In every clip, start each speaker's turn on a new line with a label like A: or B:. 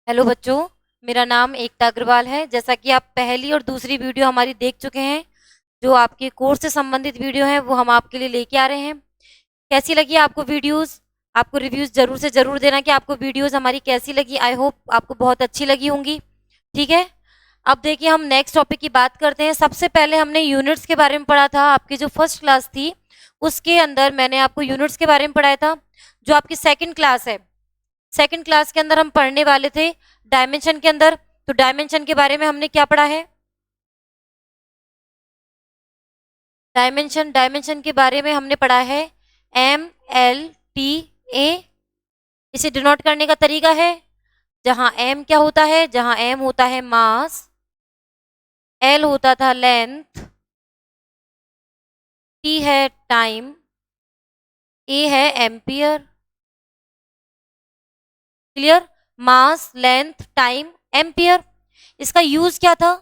A: Hello बच्चों, मेरा नाम एकता अग्रवाल है। जैसा कि आप पहली और दूसरी वीडियो हमारी देख चुके हैं, जो आपके कोर्स से संबंधित वीडियो हैं वो हम आपके लिए लेके आ रहे हैं। कैसी लगी आपको वीडियोस? आपको रिव्यूज़ ज़रूर से ज़रूर देना कि आपको वीडियोस हमारी कैसी लगी। आई होप आपको बहुत अच्छी लगी होंगी। ठीक है, अब देखिए हम नेक्स्ट टॉपिक की बात करते हैं। सबसे पहले हमने यूनिट्स के बारे में पढ़ा था। आपकी जो फर्स्ट क्लास थी उसके अंदर मैंने आपको यूनिट्स के बारे में पढ़ाया था। जो आपकी सेकेंड क्लास है, सेकंड क्लास के अंदर हम पढ़ने वाले थे डायमेंशन के अंदर। तो डायमेंशन के बारे में हमने क्या पढ़ा है? डायमेंशन के बारे में हमने पढ़ा है MLTA। इसे डिनोट करने का तरीका है, जहां M क्या होता है? जहां M होता है मास, L होता था लेंथ, T है टाइम, A है एम्पियर। क्लियर? मास, लेंथ, टाइम, एम्पियर। इसका यूज क्या था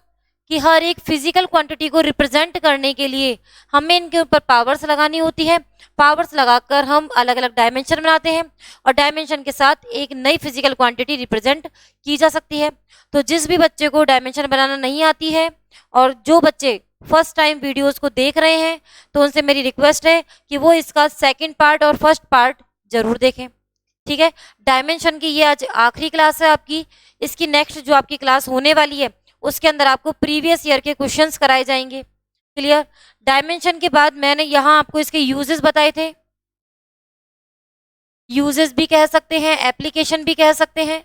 A: कि हर एक फिजिकल क्वांटिटी को रिप्रेजेंट करने के लिए हमें इनके ऊपर पावर्स लगानी होती है। पावर्स लगाकर हम अलग अलग डायमेंशन बनाते हैं और डायमेंशन के साथ एक नई फिजिकल क्वांटिटी रिप्रेजेंट की जा सकती है। तो जिस भी बच्चे को डायमेंशन बनाना नहीं आती है और जो बच्चे फर्स्ट टाइम वीडियोस को देख रहे हैं, तो उनसे मेरी रिक्वेस्ट है कि वो इसका सेकेंड पार्ट और फर्स्ट पार्ट जरूर देखें। ठीक है, डायमेंशन की ये आज आखिरी क्लास है आपकी। इसकी नेक्स्ट जो आपकी क्लास होने वाली है उसके अंदर आपको प्रीवियस ईयर के क्वेश्चंस कराए जाएंगे। क्लियर? डायमेंशन के बाद मैंने यहाँ आपको इसके यूजेस बताए थे। यूजेस भी कह सकते हैं, एप्लीकेशन भी कह सकते हैं।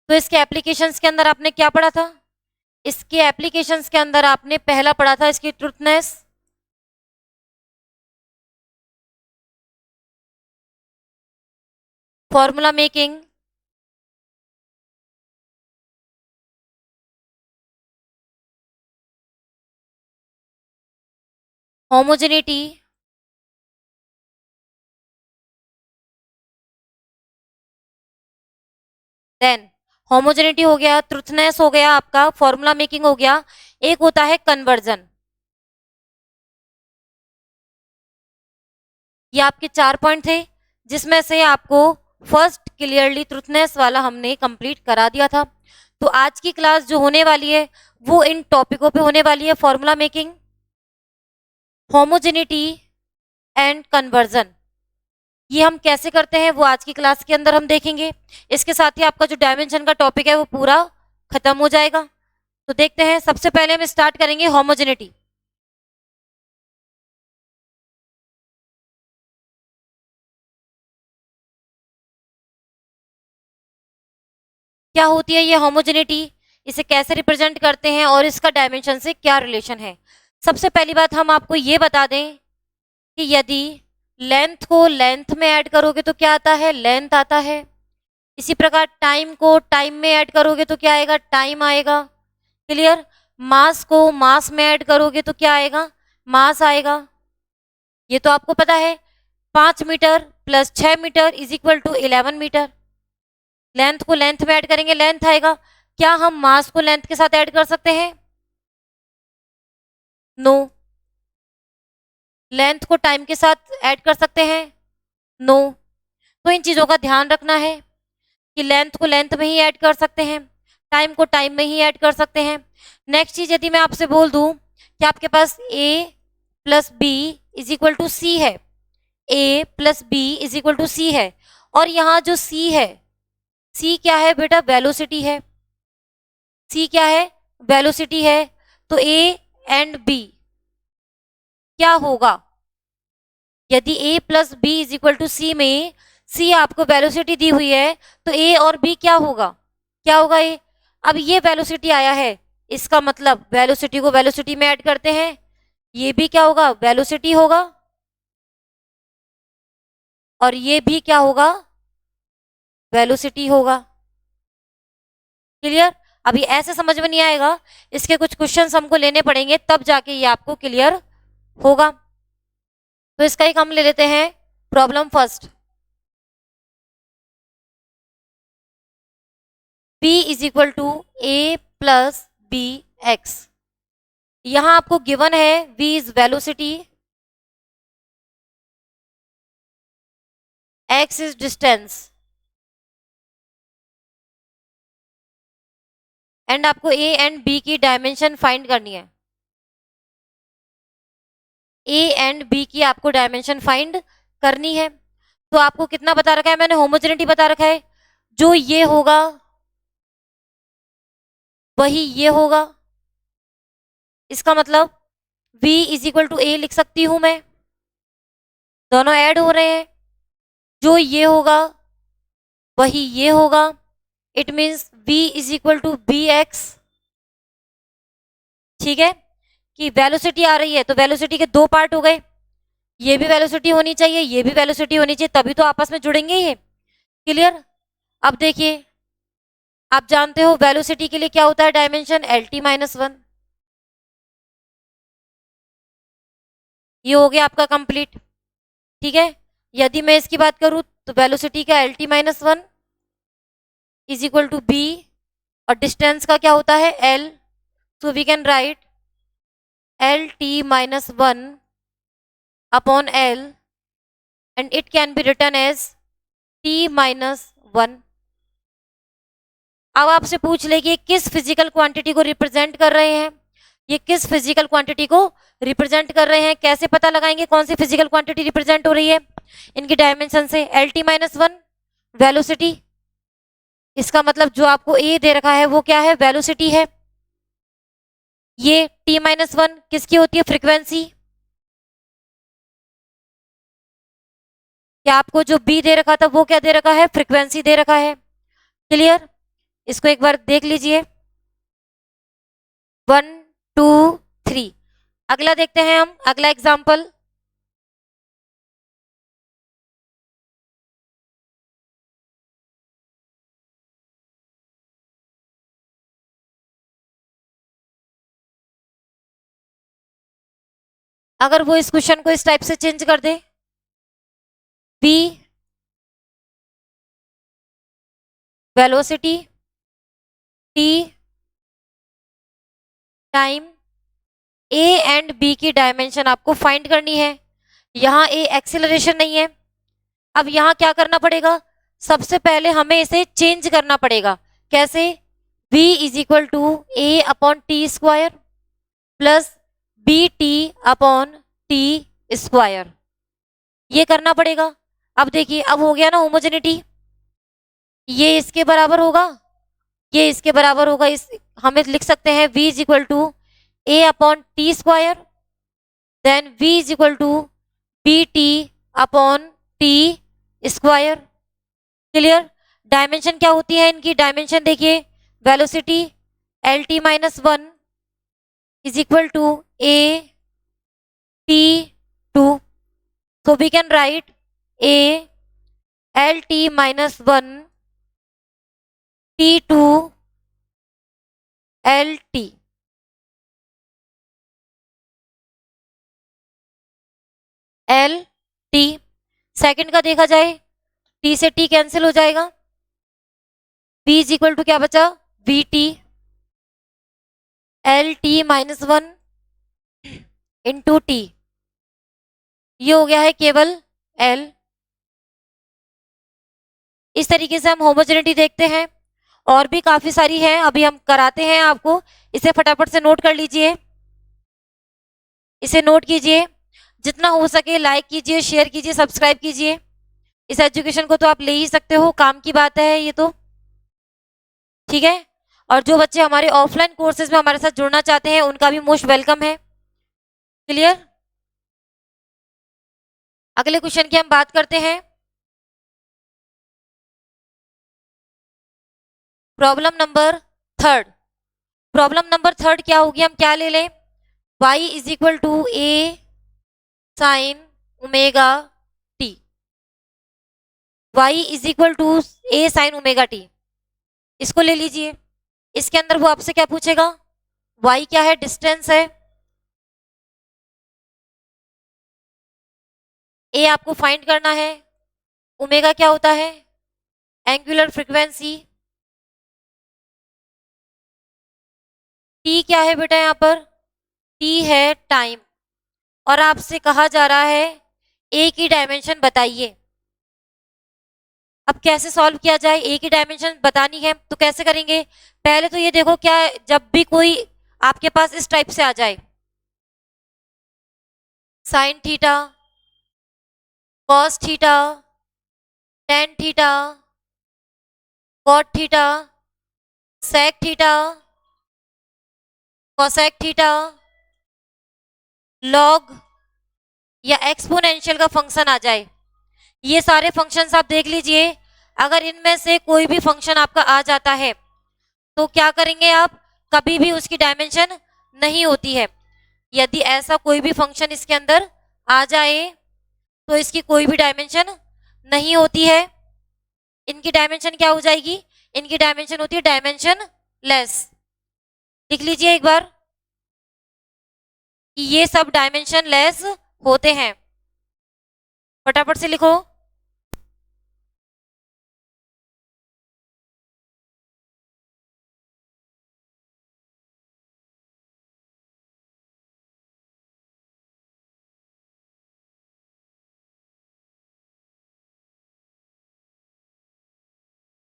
A: तो इसके एप्लीकेशंस के अंदर आपने क्या पढ़ा था? इसके एप्लीकेशंस के अंदर आपने पहला पढ़ा था इसकी truthness, formula making, homogeneity, then homogeneity हो गया, ट्रुथनेस हो गया, आपका फॉर्मूला मेकिंग हो गया। एक होता है कन्वर्जन। ये आपके 4 पॉइंट थे, जिसमें से आपको फर्स्ट क्लियरली ट्रुथनेस वाला हमने कंप्लीट करा दिया था। तो आज की क्लास जो होने वाली है वो इन टॉपिकों पे होने वाली है, formula making, homogeneity and conversion. ये हम कैसे करते हैं वो आज की क्लास के अंदर हम देखेंगे। इसके साथ ही आपका जो डायमेंशन का टॉपिक है वो पूरा खत्म हो जाएगा। तो देखते हैं, सबसे पहले हम स्टार्ट करेंगे होमोजेनिटी। क्या होती है ये होमोजेनिटी, इसे कैसे रिप्रेजेंट करते हैं और इसका डायमेंशन से क्या रिलेशन है? सबसे पहली बात हम आपको ये बता दें कि यदि लेंथ को लेंथ में ऐड करोगे तो क्या आता है? लेंथ आता है। इसी प्रकार टाइम को टाइम में ऐड करोगे तो क्या आएगा? टाइम आएगा। क्लियर? मास को मास में ऐड करोगे तो क्या आएगा? मास आएगा। ये तो आपको पता है। 5 metre plus 6 metre is equal to 11 metre. Length को लेंथ में ऐड करेंगे, लेंथ आएगा। क्या हम मास को लेंथ के साथ ऐड कर सकते हैं? नो। लेंथ को टाइम के साथ ऐड कर सकते हैं? नो। तो इन चीजों का ध्यान रखना है कि लेंथ को लेंथ में ही ऐड कर सकते हैं, टाइम को टाइम में ही ऐड कर सकते हैं। नेक्स्ट चीज, यदि मैं आपसे बोल दूं कि आपके पास a plus B is equal to C है, a plus B is equal to C है, और यहाँ जो c है, c क्या है बेटा? वेलोसिटी है। c क्या है? वेलोसिटी है। तो a एंड b क्या होगा? यदि a plus B is equal to C में c आपको वेलोसिटी दी हुई है, तो a और b क्या होगा? क्या होगा a? अब ये वेलोसिटी आया है, इसका मतलब वेलोसिटी को वेलोसिटी में ऐड करते हैं, ये भी क्या होगा? वेलोसिटी होगा। और ये भी क्या होगा? वेलोसिटी होगा। क्लियर? अभी ऐसे समझ में नहीं आएगा, इसके कुछ क्वेश्चंस हमको लेने पड़ेंगे, तब जाके ये आपको क्लियर होगा। तो इसका एक हम ले लेते हैं problem first. b is equal to a plus b x. यहां आपको गिवन है v is velocity, x is distance. And आपको ए एंड बी की डायमेंशन फाइंड करनी है। ए एंड बी की आपको डायमेंशन फाइंड करनी है। तो आपको कितना बता रखा है मैंने, होमोजेनिटी बता रखा है, जो ये होगा वही ये होगा। इसका मतलब v इज इक्वल टू ए लिख सकती हूं मैं, दोनों ऐड हो रहे हैं, जो ये होगा वही ये होगा। It means v is equal to b x. ठीक है, कि वेलोसिटी आ रही है तो वेलोसिटी के दो पार्ट हो गए, ये भी वेलोसिटी होनी चाहिए, ये भी वेलोसिटी होनी चाहिए, तभी तो आपस में जुड़ेंगे ये। क्लियर। अब देखिए, आप जानते हो वेलोसिटी के लिए क्या होता है dimension, L T minus one. ये हो गया आपका कंप्लीट। ठीक है, यदि मैं इसकी बात करूं तो वेलोसिटी का L T minus one is equal to b, और डिस्टेंस का क्या होता है L, so we can write L T minus one upon L, and it can be written as T minus one. अब आपसे पूछ ले कि ये किस फिजिकल क्वांटिटी को रिप्रेजेंट कर रहे हैं, ये किस फिजिकल क्वांटिटी को रिप्रेजेंट कर रहे हैं, कैसे पता लगाएंगे कौन सी फिजिकल क्वांटिटी रिप्रेजेंट हो रही है, इनकी डायमेंशन से। L T minus one velocity, इसका मतलब जो आपको ए दे रखा है वो क्या है, वेलोसिटी है। ये टी माइनस वन किसकी होती है, फ्रीक्वेंसी। क्या आपको जो बी दे रखा था वो क्या दे रखा है, फ्रीक्वेंसी दे रखा है। क्लियर, इसको एक बार देख लीजिए, 1 2 3। अगला देखते हैं हम, अगला एग्जाम्पल। अगर वो इस क्वेश्चन को इस टाइप से चेंज कर दे, V velocity, T time, A and B की डायमेंशन आपको फाइंड करनी है। यहां ए एक्सेलरेशन नहीं है। अब यहां क्या करना पड़ेगा, सबसे पहले हमें इसे चेंज करना पड़ेगा। कैसे, v is equal to a upon t square plus b t upon t square, ये करना पड़ेगा। अब देखिए, अब हो गया ना होमोजेनिटी, ये इसके बराबर होगा, ये इसके बराबर होगा। इस हमें लिख सकते हैं v is equal to a upon t square, then v is equal to b t upon t square. Clear. Dimension क्या होती है इनकी, डायमेंशन देखिए, velocity L T minus one is equal to a T two, so we can write a l t minus 1 t2 l t। l t second का देखा जाए, t से t cancel हो जाएगा, v इज इक्वल टू क्या बचा, v t l t minus one into T, ये हो गया है केवल l। इस तरीके से हम होमोजेनिटी देखते हैं, और भी काफी सारी है, अभी हम कराते हैं आपको। इसे फटाफट से नोट कर लीजिए, इसे नोट कीजिए, जितना हो सके लाइक कीजिए, शेयर कीजिए, सब्सक्राइब कीजिए। इस एजुकेशन को तो आप ले ही सकते हो, काम की बात है ये तो। ठीक है, और जो बच्चे हमारे ऑफलाइन कोर्सेज में हमारे साथ जुड़ना चाहते हैं उनका भी मोस्ट वेलकम है। क्लियर। अगले क्वेश्चन की हम बात करते हैं, problem number third. Problem number third क्या होगी, हम क्या ले लें, y is equal to a sine omega t, y is equal to a sine omega t, इसको ले लीजिए। इसके अंदर वो आपसे क्या पूछेगा, y क्या है, डिस्टेंस है, a आपको फाइंड करना है, ओमेगा क्या होता है, एंगुलर फ्रीक्वेंसी, t क्या है बेटा यहाँ पर, t है टाइम, और आपसे कहा जा रहा है a की डायमेंशन बताइए। अब कैसे सॉल्व किया जाए, एक ही डायमेंशन बतानी है तो कैसे करेंगे। पहले तो ये देखो, क्या जब भी कोई आपके पास इस टाइप से आ जाए, sine theta, cos theta, tan theta, cot theta, sec theta, cosec theta, log या एक्सपोनेंशियल का फंक्शन आ जाए, ये सारे फंक्शंस आप देख लीजिए। अगर इनमें से कोई भी फंक्शन आपका आ जाता है तो क्या करेंगे आप, कभी भी उसकी डायमेंशन नहीं होती है। यदि ऐसा कोई भी फंक्शन इसके अंदर आ जाए तो इसकी कोई भी डायमेंशन नहीं होती है। इनकी डायमेंशन क्या हो जाएगी, इनकी डायमेंशन होती है डायमेंशन लेस। लिख लीजिए एक बार कि ये सब डायमेंशन लेस होते हैं, फटाफट से लिखो।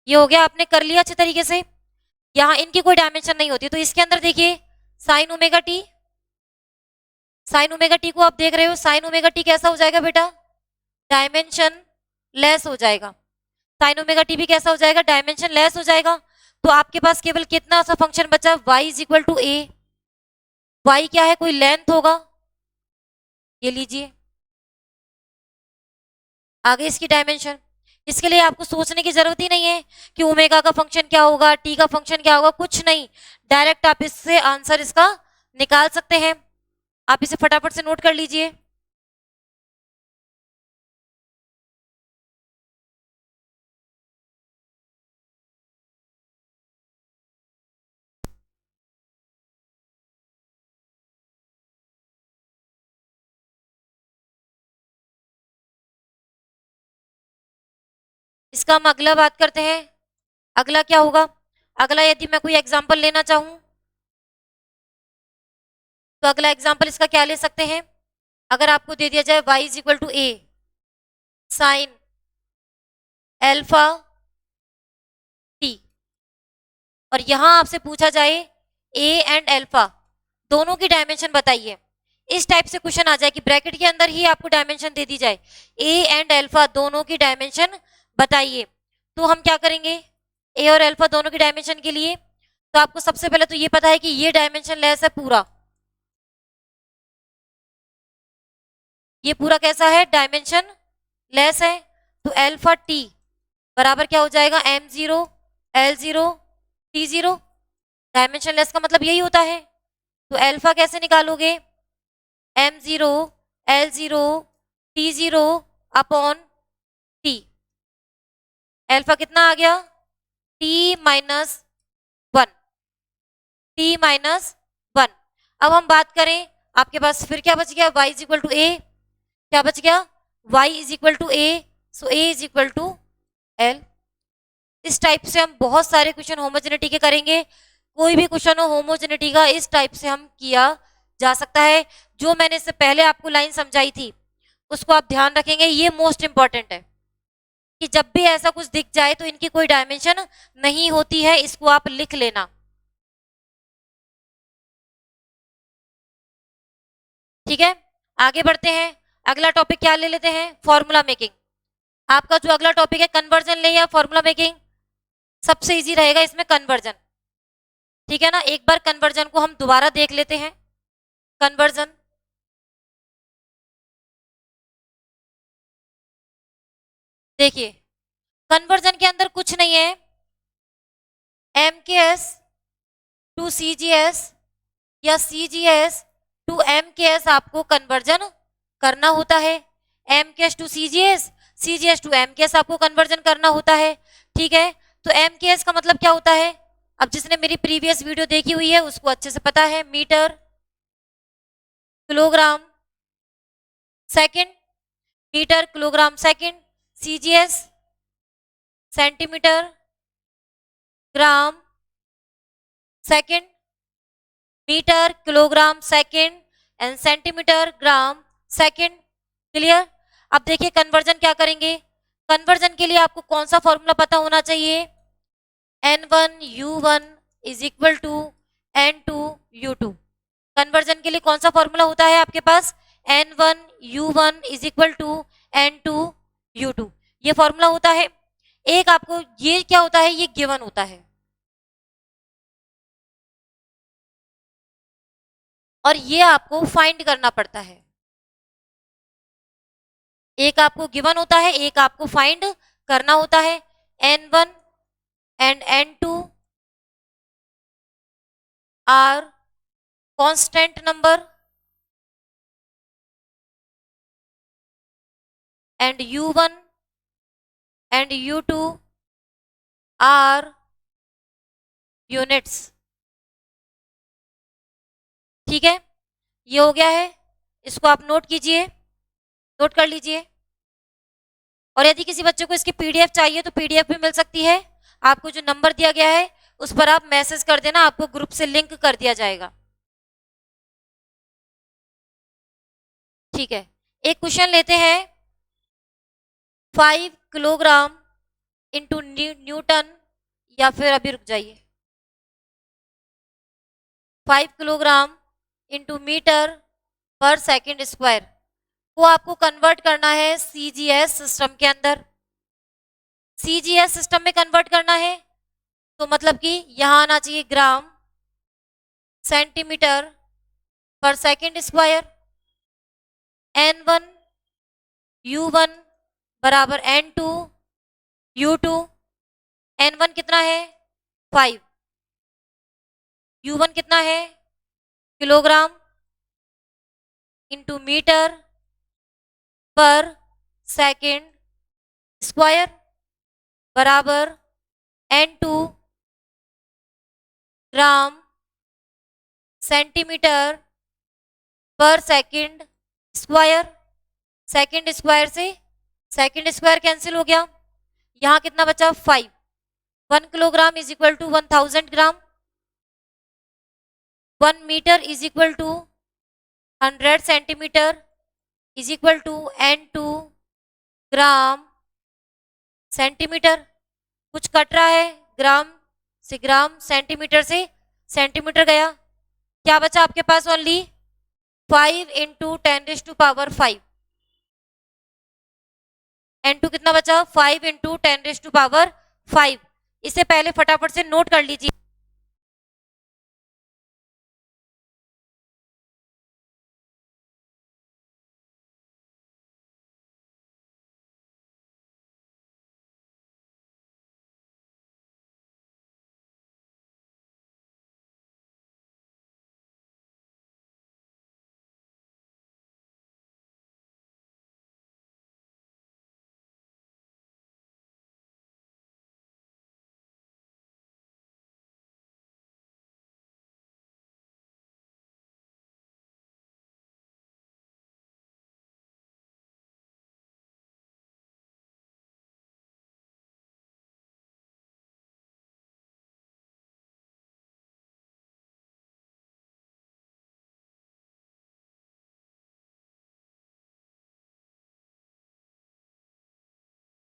A: ये हो गया, आपने कर लिया अच्छे तरीके से। यहां इनकी कोई डायमेंशन नहीं होती, तो इसके अंदर देखिए sign omega T, sign omega T को आप देख रहे हो, साइन ओमेगा टी कैसा हो जाएगा बेटा, डायमेंशन लेस हो जाएगा। साइन ओमेगा टी भी कैसा हो जाएगा, डायमेंशन लेस हो जाएगा। तो आपके पास केवल कितना सा फंक्शन बचा, y is equal to a. Y क्या है, कोई लेंथ होगा, ये लीजिए आगे इसकी डायमेंशन। इसके लिए आपको सोचने की जरूरत ही नहीं है कि ओमेगा का फंक्शन क्या होगा, टी का फंक्शन क्या होगा, कुछ नहीं, डायरेक्ट आप इससे आंसर इसका निकाल सकते हैं। आप इसे फटाफट से नोट कर लीजिए। इसका हम अगला बात करते हैं। अगला क्या होगा, अगला यदि मैं कोई एग्जांपल लेना चाहूं तो अगला एग्जांपल इसका क्या ले सकते हैं। अगर आपको दे दिया जाए y is equal to a sine alpha t, और यहां आपसे पूछा जाए ए एंड एल्फा दोनों की डायमेंशन बताइए, इस टाइप से क्वेश्चन आ जाए कि ब्रैकेट के अंदर ही आपको डायमेंशन दे दी जाए, ए एंड एल्फा दोनों की डायमेंशन बताइए, तो हम क्या करेंगे, ए और एल्फा दोनों की डायमेंशन के लिए तो आपको सबसे पहले तो ये पता है कि ये डायमेंशन लेस है पूरा, ये पूरा कैसा है, डायमेंशन लेस है। तो एल्फा टी बराबर क्या हो जाएगा, M zero L zero T zero, dimensionless का मतलब यही होता है। तो एल्फा कैसे निकालोगे, M zero L zero T zero upon T, alpha कितना आ गया, T minus one, T minus one. अब हम बात करें, आपके पास फिर क्या बच गया, y is equal to a, क्या बच गया, y is equal to a, so a is equal to L. इस टाइप से हम बहुत सारे क्वेश्चन होमोजेनिटी के करेंगे, कोई भी क्वेश्चन हो होमोजेनिटी का इस टाइप से हम किया जा सकता है। जो मैंने इससे पहले आपको लाइन समझाई थी उसको आप ध्यान रखेंगे, ये मोस्ट इंपॉर्टेंट है कि जब भी ऐसा कुछ दिख जाए तो इनकी कोई डायमेंशन नहीं होती है, इसको आप लिख लेना। ठीक है, आगे बढ़ते हैं। अगला टॉपिक क्या ले लेते हैं, फॉर्मूला मेकिंग। आपका जो अगला टॉपिक है कन्वर्जन ले या फॉर्मूला मेकिंग, सबसे इजी रहेगा इसमें कन्वर्जन। ठीक है ना, एक बार कन्वर्जन को हम दोबारा देख लेते हैं। कन्वर्जन, देखिए कन्वर्जन के अंदर कुछ नहीं है, M K S to C G S या C G S to M K S आपको कन्वर्जन करना होता है। M K S to C G S to M K S आपको कन्वर्जन करना होता है। ठीक है, तो एम के एस का मतलब क्या होता है, अब जिसने मेरी प्रीवियस वीडियो देखी हुई है उसको अच्छे से पता है, metre kilogram second, metre kilogram second, CGS centimetre gram second, metre kilogram second and centimetre gram second. Clear. अब देखिए कन्वर्जन क्या करेंगे, कन्वर्जन के लिए आपको कौन सा फॉर्मूला पता होना चाहिए? N1U1 is equal to N2U2। Conversion के लिए कौन सा फॉर्मूला होता है आपके पास? N1U1 is equal to N2U2, ये फॉर्मूला होता है। एक आपको ये क्या होता है, ये गिवन होता है, और ये आपको फाइंड करना पड़ता है। एक आपको गिवन होता है, एक आपको फाइंड करना होता है। N1 and N2 are constant number and U1 and U2 are units। ठीक है, ये हो गया है, इसको आप नोट कीजिए, नोट कर लीजिए। और यदि किसी बच्चे को इसकी पीडीएफ चाहिए तो पीडीएफ भी मिल सकती है। आपको जो नंबर दिया गया है उस पर आप मैसेज कर देना, आपको ग्रुप से लिंक कर दिया जाएगा। ठीक है, एक क्वेश्चन लेते हैं। 5 किलोग्राम इंटू न्यूटन, या फिर अभी रुक जाइए, 5 किलोग्राम इंटू मीटर पर सेकेंड स्क्वायर को आपको कन्वर्ट करना है सीजीएस सिस्टम के अंदर। सीजीएस सिस्टम में कन्वर्ट करना है तो मतलब कि यहां आना चाहिए ग्राम सेंटीमीटर पर सेकेंड स्क्वायर। N1 U1 बराबर N2 U2। N1 कितना है? 5। U1 कितना है? किलोग्राम इंटू मीटर पर सेकेंड स्क्वायर बराबर N2 ग्राम सेंटीमीटर पर सेकेंड स्क्वायर। सेकेंड स्क्वायर से सेकेंड स्क्वायर कैंसिल हो गया, यहां कितना बचा? 5। 1 kilogram is equal to 1000 gram. 1 metre is equal to 100 centimetre is equal to N2 gram centimetre. कुछ कट रहा है, ग्राम से ग्राम, सेंटीमीटर से सेंटीमीटर गया, क्या बचा आपके पास? Only 5 into 10⁵। N2 कितना बचा? 5 इंटू 10⁵। इसे पहले फटाफट से नोट कर लीजिए।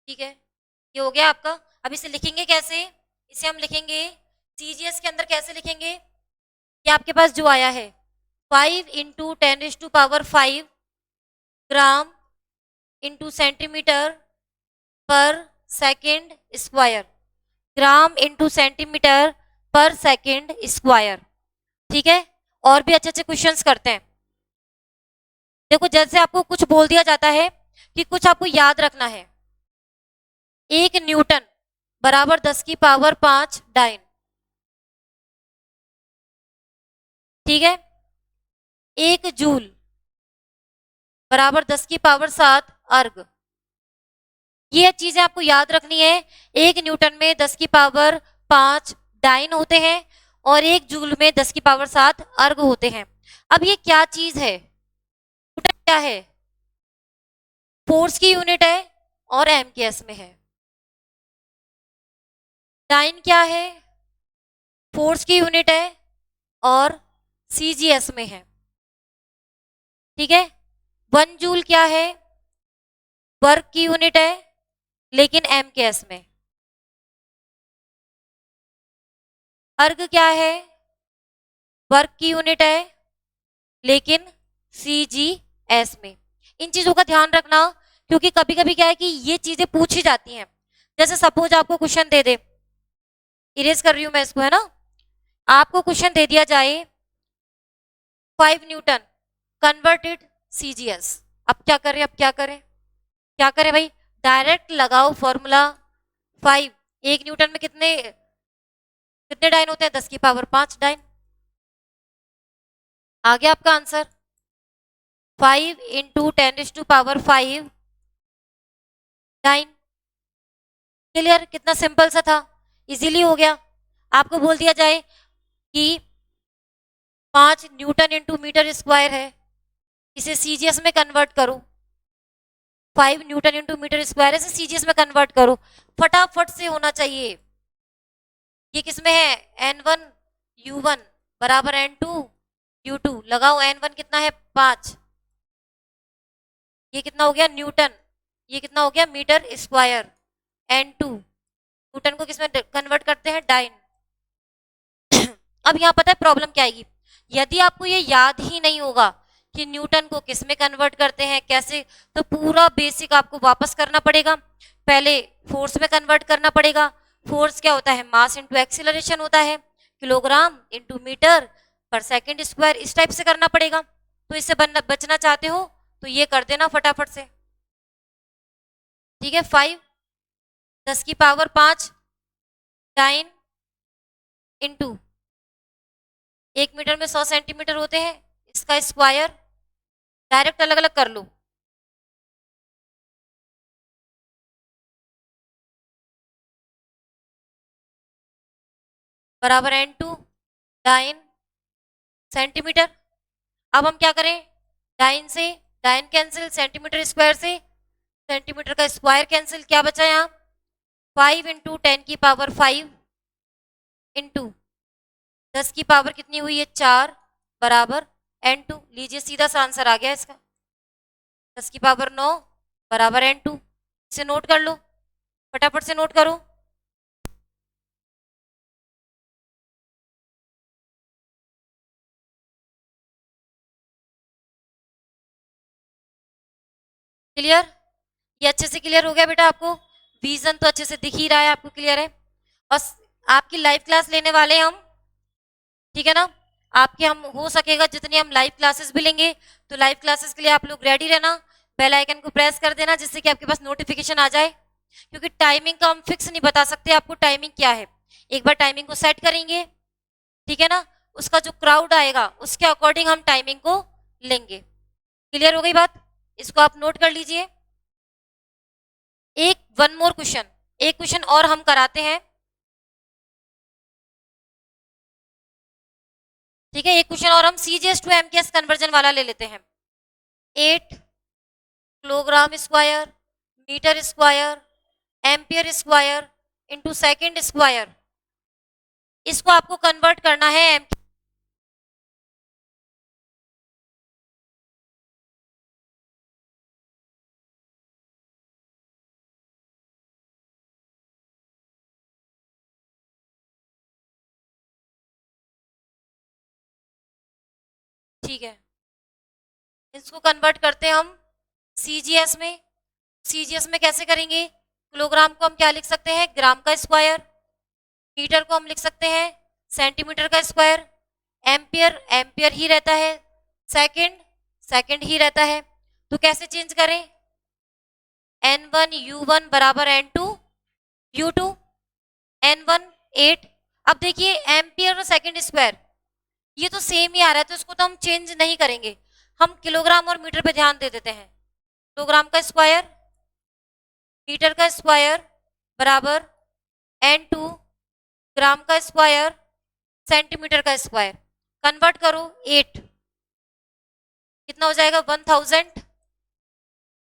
A: ठीक है, ये हो गया आपका। अब इसे लिखेंगे कैसे? इसे हम लिखेंगे सीजीएस के अंदर, कैसे लिखेंगे? ये आपके पास जो आया है 5 इंटू 10⁵ ग्राम इंटू सेंटीमीटर पर second square, gram into centimetre पर सेकेंड स्क्वायर। ठीक है, और भी अच्छे अच्छे क्वेश्चंस करते हैं। देखो, जैसे आपको कुछ बोल दिया जाता है कि कुछ आपको याद रखना है। 1 न्यूटन बराबर 10⁵ डाइन। ठीक है, 1 जूल बराबर 10⁵ अर्ग। ये चीजें आपको याद रखनी है। 1 न्यूटन में 10⁵ डाइन होते हैं और 1 जूल में 10⁵ अर्ग होते हैं। अब ये क्या चीज है? न्यूटन क्या है? फोर्स की यूनिट है और एमकेएस में है। डाइन क्या है? फोर्स की यूनिट है और सीजीएस में है। ठीक है, 1 जूल क्या है? वर्क की यूनिट है लेकिन एम के एस में। अर्ग क्या है? वर्क की यूनिट है, लेकिन सीजीएस में। इन चीजों का ध्यान रखना, क्योंकि कभी कभी क्या है कि ये चीजें पूछी जाती हैं। जैसे सपोज आपको क्वेश्चन दे दे, इरेज कर रही हूं मैं इसको, है ना। आपको क्वेश्चन दे दिया जाए 5 न्यूटन कन्वर्टेड सीजीएस, अब क्या करें? अब क्या करें? क्या करें भाई? डायरेक्ट लगाओ फॉर्मूला। 5, 1 न्यूटन में कितने कितने डाइन होते हैं? 10⁵ डाइन। आ गया आपका आंसर। 5 into 10⁵ dyne. क्लियर? कितना सिंपल सा था, इजीली हो गया। आपको बोल दिया जाए कि 5 न्यूटन इंटू मीटर स्क्वायर है, इसे सीजीएस में कन्वर्ट करो। 5 न्यूटन इंटू मीटर स्क्वायर है, इसे सीजीएस में कन्वर्ट करो। फटाफट से होना चाहिए। ये किसमें है? N1 U1 बराबर N2 U2। लगाओ, N1 कितना है? 5। ये कितना हो गया? न्यूटन। ये कितना हो गया? Metre square. N2 न्यूटन को किसमें कन्वर्ट करते हैं? डाइन। अब यहाँ पता है प्रॉब्लम क्या आएगी? यदि आपको ये याद ही नहीं होगा कि न्यूटन को किस में कन्वर्ट करते हैं, कैसे, तो पूरा बेसिक आपको वापस करना पड़ेगा। पहले फोर्स में कन्वर्ट करना पड़ेगा। फोर्स क्या होता है? मास इंटू एक्सीलरेशन होता है, किलोग्राम इंटू मीटर पर सेकंड स्क्वायर, इस टाइप से करना पड़ेगा। तो इससे बचना चाहते हो तो ये कर देना फटाफट से। ठीक है, 5 10⁵ डाइन इंटू 1 मीटर में 100 सेंटीमीटर होते हैं, इसका स्क्वायर। डायरेक्ट अलग अलग कर लो। बराबर N2 डाइन सेंटीमीटर। अब हम क्या करें? डाइन से डाइन कैंसिल, सेंटीमीटर स्क्वायर से सेंटीमीटर का स्क्वायर कैंसिल। क्या बचा यहाँ? 5 इंटू 10⁵ इंटू 10⁵ कितनी हुई है? 4 बराबर N2। लीजिए, सीधा सा आंसर आ गया इसका। 10⁹ बराबर N2। इसे नोट कर लो, फटाफट से नोट करो। क्लियर? ये अच्छे से क्लियर हो गया बेटा आपको? विजन तो अच्छे से दिख ही रहा है आपको, क्लियर है। और आपकी लाइव क्लास लेने वाले हैं हम, ठीक है ना। आपके हम हो सकेगा जितनी हम लाइव क्लासेस भी लेंगे, तो लाइव क्लासेस के लिए आप लोग रेडी रहना। बेल आइकन को प्रेस कर देना, जिससे कि आपके पास नोटिफिकेशन आ जाए। क्योंकि टाइमिंग का हम फिक्स नहीं बता सकते आपको टाइमिंग क्या है। एक बार टाइमिंग को सेट करेंगे, ठीक है ना, उसका जो क्राउड आएगा उसके अकॉर्डिंग हम टाइमिंग को लेंगे। क्लियर हो गई बात? इसको आप नोट कर लीजिए। एक वन मोर क्वेश्चन, एक क्वेश्चन और हम कराते हैं, ठीक है। एक क्वेश्चन और हम सीजीएस टू एमकेएस कन्वर्जन वाला ले लेते हैं। 8 kilogram square metre square ampere square into second square, इसको आपको कन्वर्ट करना है एम। ठीक है, इसको कन्वर्ट करते हैं हम सीजीएस में। सीजीएस में कैसे करेंगे? किलोग्राम को हम क्या लिख सकते हैं? ग्राम का स्क्वायर। मीटर को हम लिख सकते हैं सेंटीमीटर का स्क्वायर। एम्पियर एम्पियर ही रहता है। सेकंड सेकंड ही रहता है। तो कैसे चेंज करें? N1 U1 बराबर N2 U2। N1 8। अब देखिए, एम्पियर और सेकंड स्क्वायर ये तो सेम ही आ रहा है, तो इसको तो हम चेंज नहीं करेंगे। हम किलोग्राम और मीटर पे ध्यान दे देते हैं। किलोग्राम का स्क्वायर मीटर का स्क्वायर बराबर N2 ग्राम का स्क्वायर सेंटीमीटर का स्क्वायर। कन्वर्ट करो 8, कितना हो जाएगा? 1000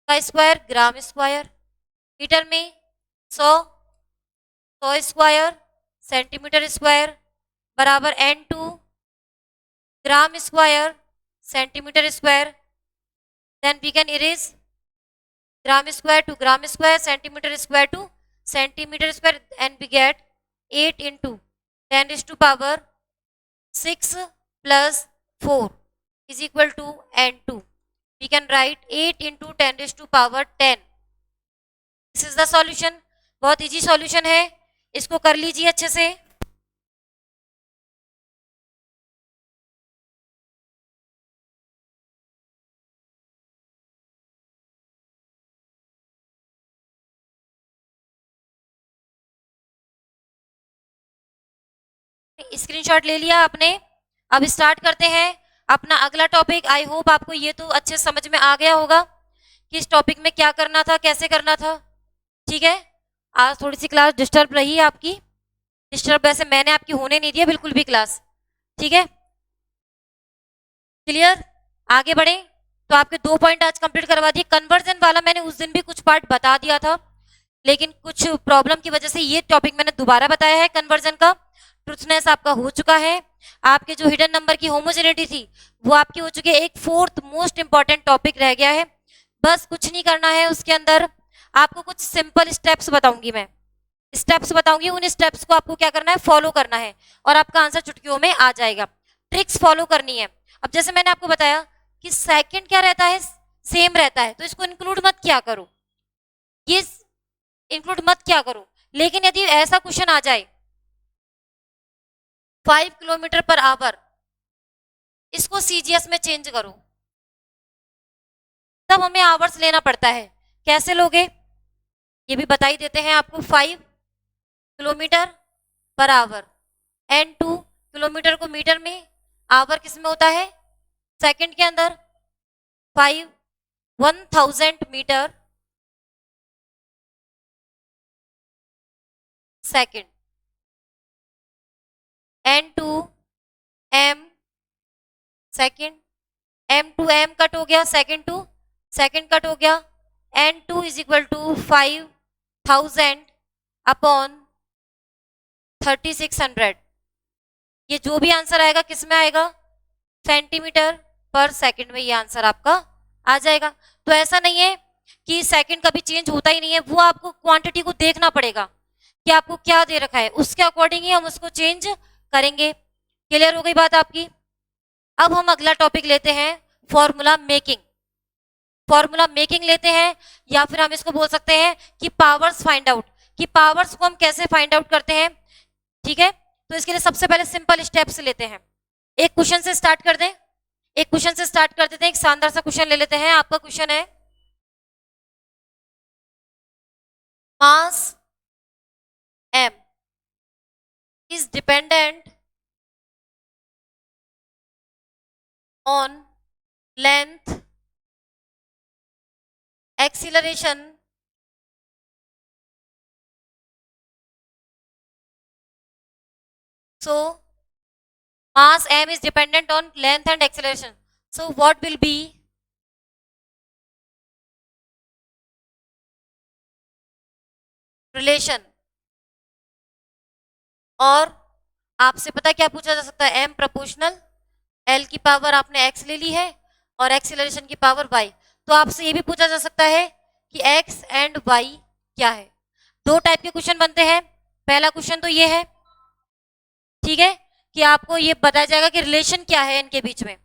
A: का स्क्वायर ग्राम स्क्वायर। मीटर में 100 स्क्वायर सेंटीमीटर स्क्वायर बराबर N2 gram square centimetre square. Then we can erase gram square to gram square, centimetre square to centimetre square, and we get 8 into 10 raised to power 6 plus 4 is equal to n2. We can write 8 into 10 raised to power 10. This is the solution. बहुत easy solution है, इसको कर लीजिए अच्छे से. Screenshot ले लिया आपने. अब स्टार्ट करते हैं अपना अगला टॉपिक. आई होप आपको ये तो अच्छे समझ में आ गया होगा कि इस टॉपिक में क्या करना था, कैसे करना था. ठीक है, आज थोड़ी सी क्लास डिस्टर्ब रही है आपकी. डिस्टर्ब वैसे मैंने आपकी होने नहीं दिया बिल्कुल भी क्लास. ठीक है, क्लियर. आगे बढ़े तो आपके 2 पॉइंट आज कंप्लीट करवा दिए. कन्वर्जन वाला मैंने उस दिन भी कुछ पार्ट बता दिया था, लेकिन कुछ प्रॉब्लम की वजह से ये टॉपिक मैंने दोबारा बताया है. कन्वर्जन का ट्रूथनेस आपका हो चुका है. आपके जो हिडन नंबर की होमोजेनिटी थी वो आपकी हो चुकी है. एक फोर्थ मोस्ट इंपॉर्टेंट टॉपिक रह गया है. बस कुछ नहीं करना है उसके अंदर. आपको कुछ सिंपल स्टेप्स बताऊंगी, मैं स्टेप्स बताऊंगी. उन स्टेप्स को आपको क्या करना है, फॉलो करना है, और आपका आंसर चुटकियों में आ जाएगा. ट्रिक्स फॉलो करनी है. अब जैसे मैंने आपको बताया कि सेकंड क्या रहता है, सेम रहता है, तो इसको इंक्लूड मत क्या करो, ये इंक्लूड मत क्या करो. लेकिन यदि ऐसा क्वेश्चन आ जाए 5 किलोमीटर पर आवर, इसको सीजीएस में चेंज करो, तब हमें आवर्स लेना पड़ता है. कैसे लोगे ये भी बता ही देते हैं आपको. 5 किलोमीटर पर आवर एंड 2 किलोमीटर को मीटर में, आवर किस में होता है, सेकंड के अंदर. 1000 metre second, n2 m second, m2 m cut हो गया, सेकंड टू सेकंड कट हो गया. n2 is equal to 5000 upon 3600. ये जो भी आंसर आएगा किस में आएगा, सेंटीमीटर पर सेकंड में ये आंसर आपका आ जाएगा. तो ऐसा नहीं है कि सेकंड कभी चेंज होता ही नहीं है, वो आपको क्वांटिटी को देखना पड़ेगा कि आपको क्या दे रखा है, उसके अकॉर्डिंग ही हम उसको चेंज करेंगे. क्लियर हो गई बात आपकी. अब हम अगला टॉपिक लेते हैं, फॉर्मूला मेकिंग. फॉर्मूला मेकिंग लेते हैं, या फिर हम इसको बोल सकते हैं कि पावर्स फाइंड आउट, कि पावर्स को हम कैसे फाइंड आउट करते हैं. ठीक है, तो इसके लिए सबसे पहले सिंपल स्टेप्स लेते हैं. एक क्वेश्चन से स्टार्ट कर दें, एक क्वेश्चन से स्टार्ट कर देते हैं. एक शानदार सा क्वेश्चन ले लेते हैं. आपका क्वेश्चन है, मास m is dependent on length, acceleration, so mass m is dependent on length and acceleration. So what will be relation? और आपसे पता क्या पूछा जा सकता है, m प्रोपोर्शनल l की पावर आपने x ले ली है और एक्सीलरेशन की पावर y. तो आपसे ये भी पूछा जा सकता है कि x एंड y क्या है. 2 टाइप के क्वेश्चन बनते हैं. पहला क्वेश्चन तो ये है, ठीक है, कि आपको ये बताया जाएगा कि रिलेशन क्या है इनके बीच में,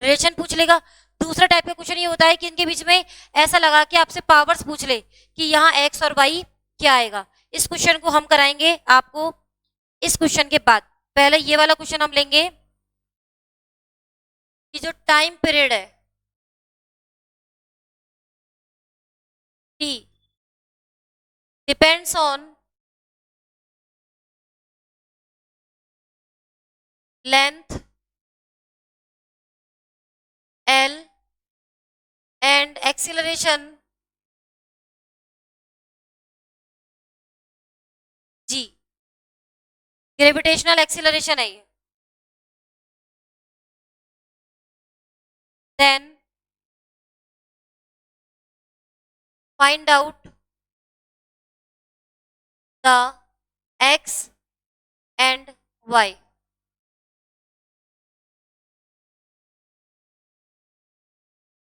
A: रिलेशन पूछ लेगा. दूसरा टाइप का क्वेश्चन ये होता है कि इनके बीच में ऐसा लगा कि आपसे पावर्स पूछ ले कि यहाँ x और y क्या आएगा. इस क्वेश्चन को हम कराएंगे आपको इस क्वेश्चन के बाद. पहले ये वाला क्वेश्चन हम लेंगे कि जो टाइम पीरियड है t depends on length l and acceleration g. Gravitational acceleration है ये. Then find out the x and y.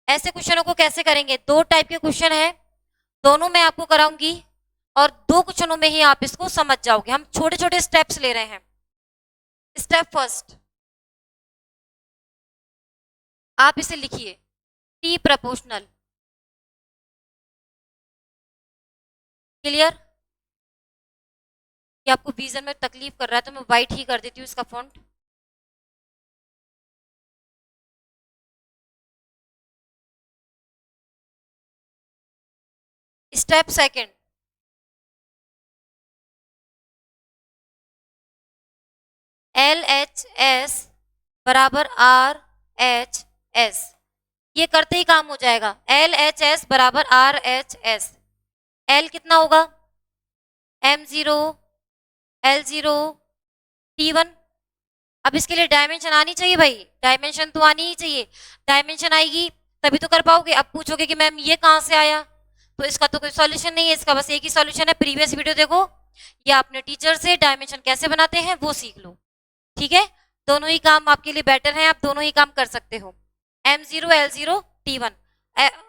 A: ऐसे क्वेश्चनों को कैसे करेंगे, 2 टाइप के क्वेश्चन है. दोनों मैं आपको कराऊंगी और 2 क्वेश्चनों में ही आप इसको समझ जाओगे। हम छोटे छोटे स्टेप्स ले रहे हैं। स्टेप फर्स्ट, आप इसे लिखिए, टी प्रपोर्शनल। क्लियर? कि आपको विजन में तकलीफ कर रहा है तो मैं व्हाइट ही कर देती हूँ इसका फॉन्ट। स्टेप सेकंड, LHS बराबर RHS, ये करते ही काम हो जाएगा। LHS बराबर RHS, L कितना होगा? M0 L0 T1। अब इसके लिए डायमेंशन आनी चाहिए भाई, डायमेंशन तो आनी ही चाहिए। डायमेंशन आएगी तभी तो कर पाओगे। अब पूछोगे कि मैम ये कहां से आया, तो इसका तो कोई सॉल्यूशन नहीं है, इसका बस एक ही सॉल्यूशन है। प्रीवियस वीडियो देखो या अपने टीचर से डायमेंशन कैसे बनाते हैं वो सीख लो। ठीक है, दोनों ही काम आपके लिए बेटर है, आप दोनों ही काम कर सकते हो। M0 L0 T1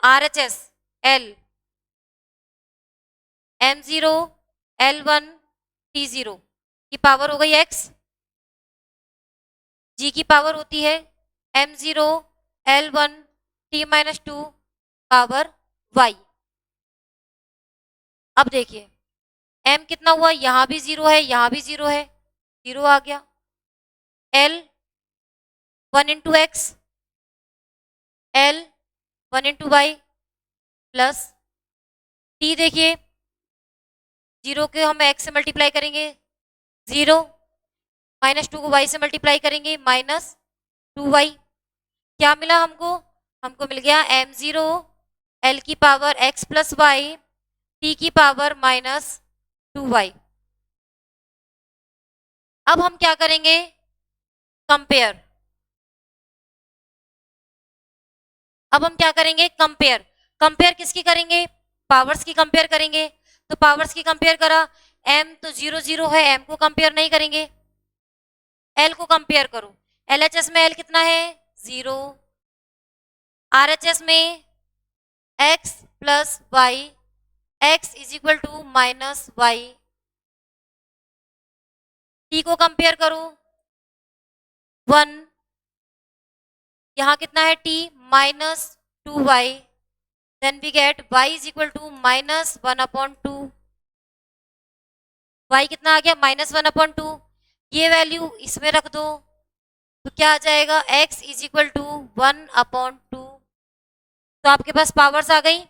A: RHS L M0 L1 T0 की पावर हो गई x, g की पावर होती है M0 L1 T-2 power y। अब देखिए m कितना हुआ, यहां भी 0 है, यहां भी 0 है, 0 आ गया। L 1 into x, L 1 into y plus t, देखिए 0 के हम x से मल्टीप्लाई करेंगे 0, -2 को y से मल्टीप्लाई करेंगे -2y। क्या मिला हमको? हमको मिल गया M0 L की power x plus y t की पावर -2y। अब हम क्या करेंगे? कंपेयर। अब हम क्या करेंगे? कंपेयर। कंपेयर किसकी करेंगे? पावर्स की कंपेयर करेंगे। तो पावर्स की कंपेयर करा, m तो 0 0 है, m को कंपेयर नहीं करेंगे, l को कंपेयर करो। LHS में l कितना है? 0। RHS में x plus y, x is equal to -y। t को कंपेयर करो 1, यहां कितना है t? -2y। Then we get y is equal to -1/2। y कितना आ गया? -1/2। ये वैल्यू इसमें रख दो तो क्या आ जाएगा? x is equal to 1/2। तो आपके पास पावर्स आ गई।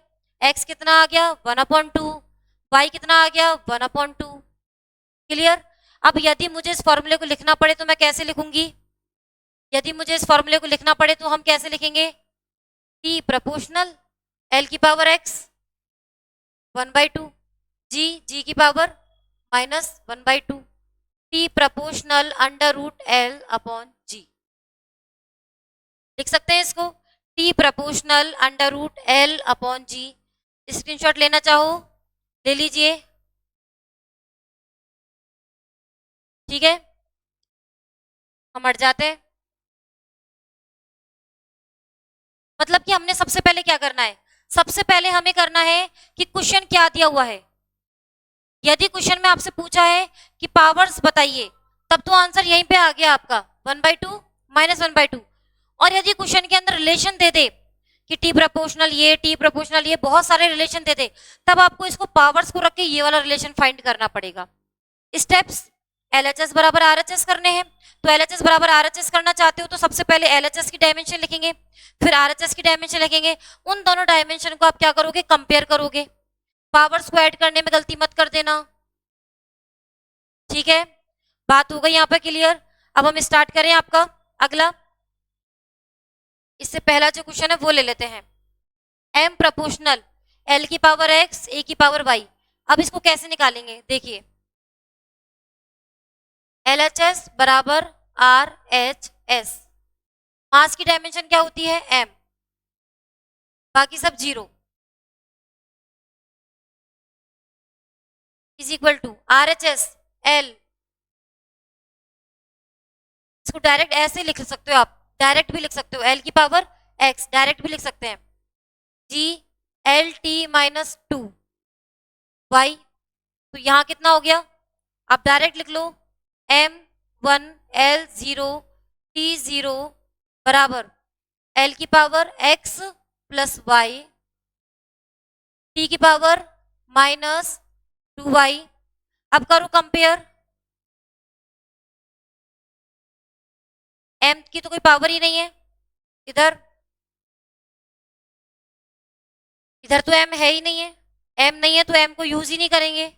A: x कितना आ गया? 1/2। y कितना आ गया? 1/2। क्लियर? अब यदि मुझे इस फॉर्मूले को लिखना पड़े तो मैं कैसे लिखूंगी? यदि मुझे इस फॉर्मूले को लिखना पड़े तो हम कैसे लिखेंगे? t प्रपोर्शनल l की पावर x 1/2, g की पावर -1/2, t प्रपोर्शनल √l/g। लिख सकते हैं इसको, t प्रपोर्शनल √l/g। स्क्रीनशॉट लेना चाहो ले लीजिए। ठीक है, हम हट जाते हैं। मतलब कि हमने सबसे पहले क्या करना है? सबसे पहले हमें करना है कि क्वेश्चन क्या दिया हुआ है। यदि क्वेश्चन में आपसे पूछा है कि पावर्स बताइए, तब तो आंसर यहीं पे आ गया आपका 1/2 -1/2। और यदि क्वेश्चन के अंदर रिलेशन दे दे कि टी प्रपोर्शनल ये, टी प्रपोर्शनल ये, बहुत सारे रिलेशन दे दे, तब आपको इसको पावर्स को रख के ये वाला रिलेशन फाइंड करना पड़ेगा। स्टेप्स LHS बराबर RHS करने हैं। तो LHS बराबर RHS करना चाहते हो तो सबसे पहले LHS की डायमेंशन लिखेंगे, फिर RHS की डायमेंशन लिखेंगे। उन दोनों डायमेंशन को आप क्या करोगे? कंपेयर करोगे। पावर्स को ऐड करने में गलती मत कर देना। ठीक है, बात हो गई यहाँ पे क्लियर? अब हम स्टार्ट करें आपका अगला। इससे पहला जो क्वेश्चन है वो ले लेते हैं। m प्रपोर्शनल l की पावर x a की पावर y। अब इसको कैसे निकालेंगे? देखिए LHS बराबर RHS, मास की डायमेंशन क्या होती है? m, बाकी सब 0, is equal to RHS L। इसको डायरेक्ट ऐसे लिख सकते हो, आप डायरेक्ट भी लिख सकते हो, l की पावर x डायरेक्ट भी लिख सकते हैं, g L T -2 y, तो यहाँ कितना हो गया, आप डायरेक्ट लिख लो m1 l0 t0 बराबर l की power x plus y t की पावर माइनस 2y। अब करो कंपेयर, m की तो कोई पावर ही नहीं है, इधर इधर तो m है ही नहीं है, m नहीं है तो m को यूज ही नहीं करेंगे।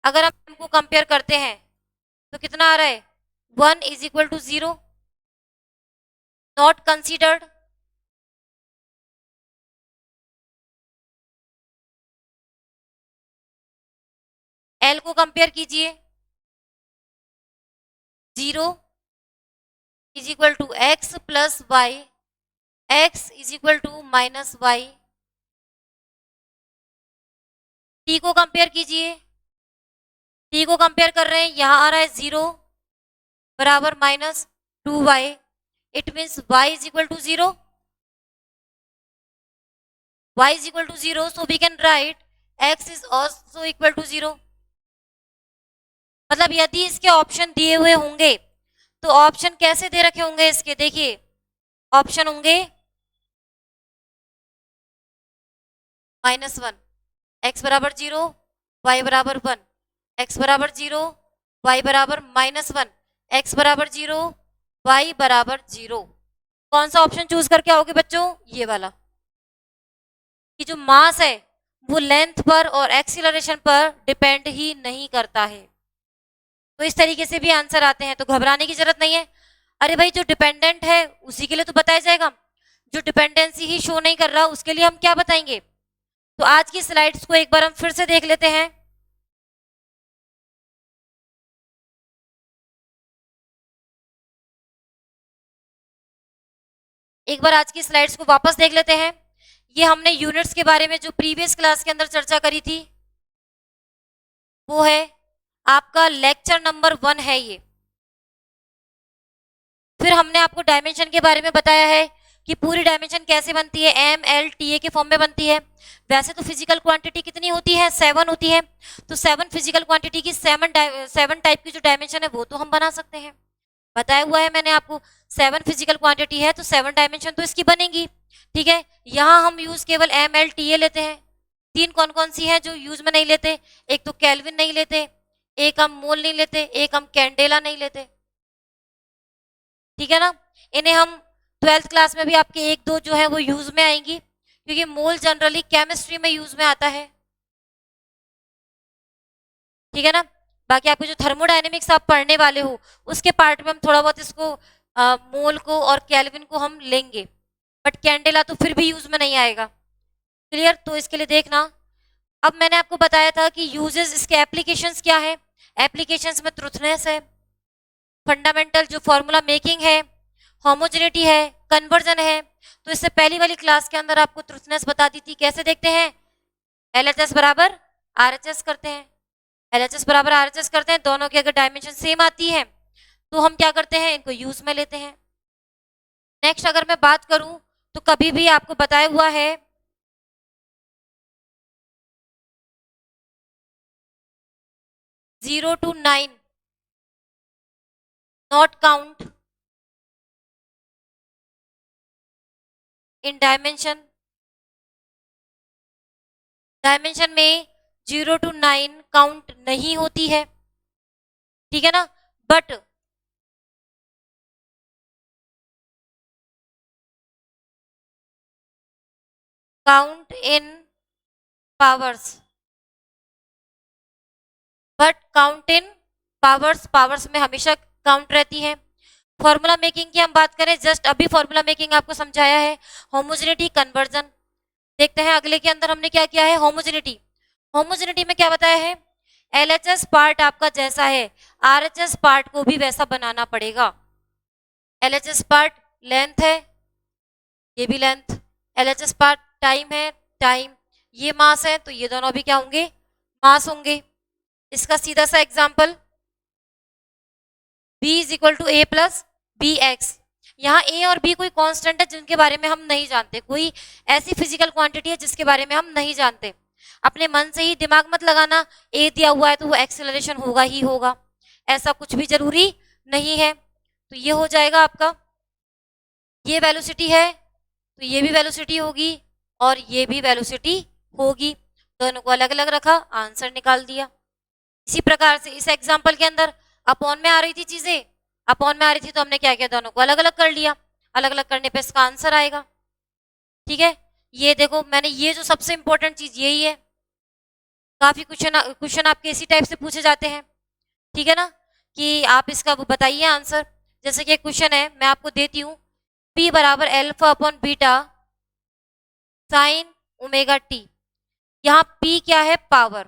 A: अगर हम m को कंपेयर करते हैं तो कितना आ रहा है, 1 is equal to 0, not considered. l को कंपेयर कीजिए, 0 is equal to x plus y, x is equal to minus y. t को कंपेयर कीजिए, t को कंपेयर कर रहे हैं, यहां आ रहा है 0 बराबर minus 2y, it means y is equal to 0, y is equal to 0, so we can write x is also equal to 0। मतलब यदि इसके ऑप्शन दिए हुए होंगे तो ऑप्शन कैसे दे रखे होंगे इसके, देखिए ऑप्शन होंगे -1, x बराबर 0, y बराबर 1, x बराबर 0, y बराबर -1, x बराबर 0, y बराबर 0। कौन सा ऑप्शन चूज करके आओगे बच्चों, ये वाला, कि जो मास है वो लेंथ पर और एक्सीलरेशन पर डिपेंड ही नहीं करता है। तो इस तरीके से भी आंसर आते हैं, तो घबराने की जरूरत नहीं है। अरे भाई जो डिपेंडेंट है उसी के लिए तो बताया जाएगा, जो डिपेंडेंसी ही शो नहीं कर रहा उसके लिए हम क्या बताएंगे। तो आज की स्लाइड्स को एक बार हम फिर से देख लेते हैं। एक बार आज की स्लाइड्स को वापस देख लेते हैं। ये हमने यूनिट्स के बारे में जो प्रीवियस क्लास के अंदर चर्चा करी थी, वो है आपका लेक्चर नंबर 1 है ये। फिर हमने आपको डायमेंशन के बारे में बताया है कि पूरी डायमेंशन कैसे बनती है, एम एल टी ए के फॉर्म में बनती है। वैसे तो फिजिकल क्वांटिटी कितनी होती है, 7 होती है, तो 7 फिजिकल क्वांटिटी की 7 टाइप की जो डायमेंशन है वो तो हम बना सकते हैं, बताया हुआ है मैंने आपको। 7 फिजिकल क्वांटिटी है तो 7 डायमेंशन तो इसकी बनेगी, ठीक है। यहाँ हम यूज केवल एम एल टी ए लेते हैं। 3 कौन कौन सी है जो यूज में नहीं लेते, एक तो केल्विन नहीं लेते, एक हम मोल नहीं लेते, एक हम कैंडेला नहीं लेते, ठीक है ना। इन्हें हम 12th क्लास में भी आपके 1-2 जो है वो यूज में आएंगी, क्योंकि मोल जनरली केमिस्ट्री में यूज में आता है, ठीक है ना। बाकी आपको जो थर्मोडायनेमिक्स आप पढ़ने वाले हो उसके पार्ट में हम थोड़ा बहुत इसको मोल को और केल्विन को हम लेंगे, बट कैंडेला तो फिर भी यूज में नहीं आएगा, क्लियर। तो इसके लिए देखना, अब मैंने आपको बताया था कि यूजेस, इसके एप्लीकेशंस क्या है। एप्लीकेशंस में ट्रुथनेस है, फंडामेंटल जो फॉर्मूला मेकिंग है, होमोजेनिटी है, कन्वर्जन है। तो इससे पहली वाली क्लास के अंदर आपको ट्रुथनेस बता दी थी, कैसे देखते हैं, LHS बराबर RHS करते हैं, LHS बराबर RHS करते हैं, दोनों की अगर डायमेंशन सेम आती है तो हम क्या करते हैं, इनको यूज में लेते हैं। नेक्स्ट अगर मैं बात करूं तो कभी भी आपको बताया हुआ है 0 to 9 not count in dimension। Dimension में 0 to 9 काउंट नहीं होती है, ठीक है ना, but count in powers, but count in powers, powers में हमेशा काउंट रहती है। फॉर्मूला मेकिंग की हम बात करें, जस्ट अभी फॉर्मूला मेकिंग आपको समझाया है, होमोजेनिटी कन्वर्जन। देखते हैं अगले के अंदर हमने क्या किया है, होमोजेनिटी। होमोजेनिटी में क्या बताया है, LHS पार्ट आपका जैसा है RHS पार्ट को भी वैसा बनाना पड़ेगा। LHS पार्ट लेंथ है, ये भी लेंथ, LHS पार्ट टाइम है, टाइम, ये मास है, तो ये दोनों भी क्या होंगे, मास होंगे। इसका सीधा सा example, B is equal to a plus b x. यहाँ ए और बी कोई कांस्टेंट है जिनके बारे में हम नहीं जानते, कोई ऐसी फिजिकल क्वांटिटी है जिसके बारे में हम नहीं जानते। अपने मन से ही दिमाग मत लगाना, ए दिया हुआ है तो वो एक्सेलरेशन होगा ही होगा, ऐसा कुछ भी जरूरी नहीं है। तो ये हो जाएगा आपका, ये वेलोसिटी है तो ये भी वेलोसिटी होगी और ये भी वेलोसिटी होगी, दोनों को अलग अलग रखा, आंसर निकाल दिया। इसी प्रकार से इस एग्जाम्पल के अंदर अपॉन में आ रही थी चीजें, अपॉन में आ रही थी तो हमने क्या किया, दोनों को अलग अलग कर लिया, अलग अलग करने पे इसका आंसर आएगा। ठीक है, ये देखो मैंने ये जो सबसे इंपॉर्टेंट चीज यही है, काफी क्वेश्चन आपके इसी टाइप से पूछे जाते हैं। ठीक है ना, कि आप इसका वो बताइए आंसर। जैसे कि क्वेश्चन है, मैं आपको देती हूँ, P बराबर alpha upon beta sine omega T. यहाँ P क्या है, पावर,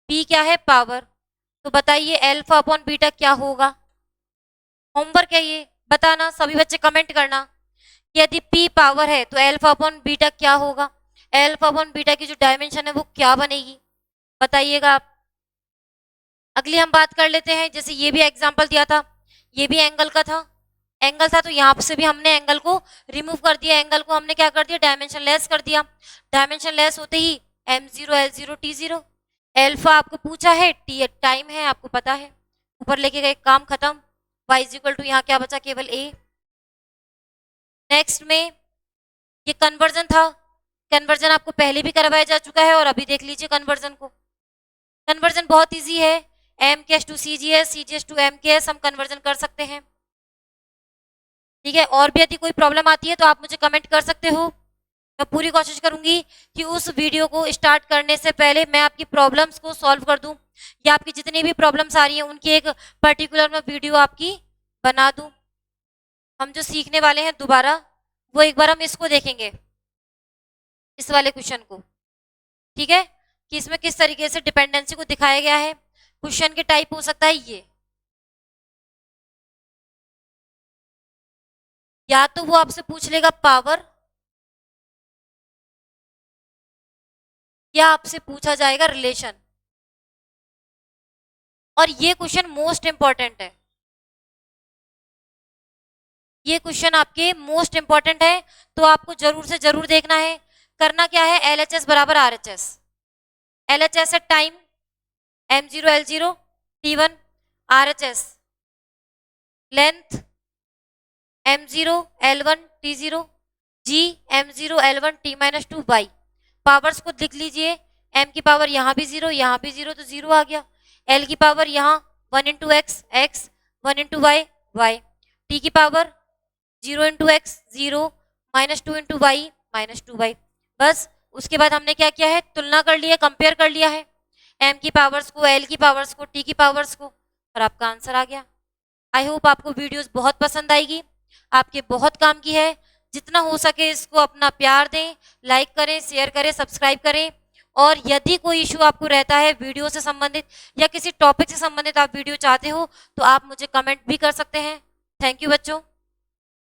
A: P क्या है, पावर। तो बताइए एल्फा अपॉन बीटा क्या होगा। होमवर्क है ये, बताना सभी बच्चे, कमेंट करना कि यदि P पावर है तो एल्फा अपॉन बीटा क्या होगा, एल्फा अपॉन बीटा की जो डायमेंशन है वो क्या बनेगी, बताइएगा आप। अगली हम बात कर लेते हैं, जैसे ये भी एग्जांपल दिया था, ये भी एंगल का था, एंगल था तो यहाँ से भी हमने एंगल को रिमूव कर दिया, एंगल को हमने क्या कर दिया, डायमेंशन लेस कर दिया। डायमेंशन लेस होते ही m0 l0 t0, एल्फा आपको पूछा है, टी टाइम है आपको पता है, ऊपर लेके गए, काम खत्म। y इज इक्वल टू यहाँ क्या बचा, केवल a। नेक्स्ट में ये कन्वर्जन था, कन्वर्जन आपको पहले भी करवाया जा चुका है और अभी देख लीजिए कन्वर्जन को। कन्वर्जन बहुत इजी है, mks to cgs, cgs to mks हम कन्वर्जन कर सकते हैं। ठीक है, और भी यदि कोई प्रॉब्लम आती है तो आप मुझे कमेंट कर सकते हो, मैं पूरी कोशिश करूंगी कि उस वीडियो को स्टार्ट करने से पहले मैं आपकी प्रॉब्लम्स को सॉल्व कर दूं, या आपकी जितनी भी प्रॉब्लम्स आ रही हैं उनकी एक पर्टिकुलर मैं वीडियो आपकी बना दूं। हम जो सीखने वाले हैं दोबारा, वो एक बार हम इसको देखेंगे, इस वाले क्वेश्चन को। ठीक है, कि इसमें किस तरीके से डिपेंडेंसी को दिखाया गया है। क्वेश्चन के टाइप हो सकता है ये, या तो वो आपसे पूछ लेगा पावर, या आपसे पूछा जाएगा रिलेशन। और ये क्वेश्चन मोस्ट इंपॉर्टेंट है, ये क्वेश्चन आपके मोस्ट इंपॉर्टेंट है, तो आपको जरूर से जरूर देखना है। करना क्या है, LHS बराबर RHS, LHS है time m0 l0 t1, RHS length m0 l1 t0, g m0 l1 t minus 2 y। Powers को लिख लीजिए, m की पावर यहाँ भी 0, यहाँ भी 0 तो 0 आ गया, l की पावर यहाँ 1 into x, x 1 into y, y, t की power 0 into x 0, minus 2 into y minus 2y। बस उसके बाद हमने क्या किया है, तुलना कर लिया, कंपेयर कर लिया है, m की पावर्स को, l की पावर्स को, t की पावर्स को, और आपका आंसर आ गया। आई होप आपको वीडियोस बहुत पसंद आएगी, आपके बहुत काम की है। जितना हो सके इसको अपना प्यार दें, लाइक करें, शेयर करें, सब्सक्राइब करें। और यदि कोई इशू आपको रहता है वीडियो से संबंधित या किसी टॉपिक से संबंधित आप वीडियो चाहते हो तो आप मुझे कमेंट भी कर सकते हैं। थैंक यू बच्चों।